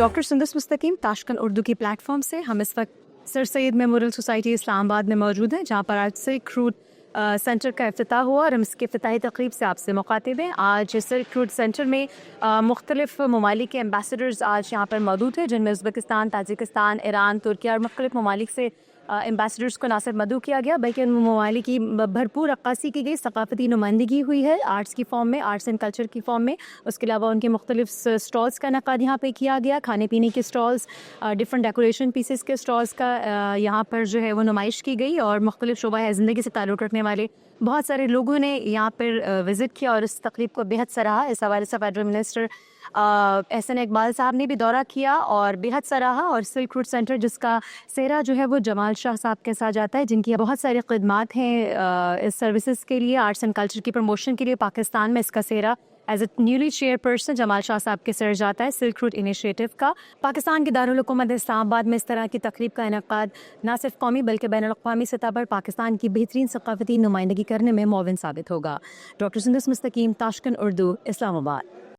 Doctor Sundas मुस्तकीम Tashkent Urdu की platform से हम इस वक्त sir Syed memorial society Islamabad में मौजूद हैं, जहाँ पर आज से रिक्रूट सेंटर का इफ्तिताह हुआ और हम इसके इफ्तिताही तकरीब से आपसे मुखातिब हैं। आज इस रिक्रूट सेंटर में मुख्तलिफ ममालिक के एम्बेसडर्स आज यहाँ पर मौजूद हैं, जिनमें उज़्बेकिस्तान, ताजिकिस्तान, ईरान, तुर्की और मुख्तलिफ ममालिक से एम्बेसडर्स को ना सिर्फ मदऊ किया गया बल्कि उन ममालिक की भरपूर अक्कासी की गई, सकाफती नुमाइंदगी हुई है आर्ट्स की फॉर्म में, आर्ट्स एंड कल्चर की फॉर्म में। उसके अलावा उनके मुख्तलिफ स्टॉल्स का इनेकाद यहाँ पे किया गया, खाने पीने के स्टॉल्स, डिफरेंट डेकोरेशन पीसेस के स्टॉल्स का यहाँ पर जो है वो नुमाइश की गई और मुख्तलिफ शोबा ज़िंदगी से ताल्लुक़ रखने वाले बहुत सारे लोगों ने यहाँ पर विज़िट किया और इस तकरीब को बेहद सराहा। इस हवाले से फेडरल मिनिस्टर एहसन इकबाल साहब ने भी दौरा किया और बेहद सराहा। और सिल्क रूट सेंटर जिसका सेहरा जो है वो जमाल शाह साहब के साथ जाता है, जिनकी बहुत सारी खिदमात हैं इस सर्विसेज के लिए, आर्ट्स एंड कल्चर की प्रमोशन के लिए। पाकिस्तान में इसका सेहरा as a newly chairperson Jamal Shah साहब के सर जाता है सिल्क रूट इनिशिएटिव का। पाकिस्तान के दारुल हुकूमत इस्लामाबाद में इस तरह की तकरीब का इनेकाद न सिर्फ कौमी बल्कि बैनुल अक़वामी सतह पर पाकिस्तान की बेहतरीन सकाफती नुमाइंदगी करने में मुअव्विन साबित होगा। डॉक्टर सुंदस मुस्तकीम, ताशकंद उर्दू, इस्लामाबाद।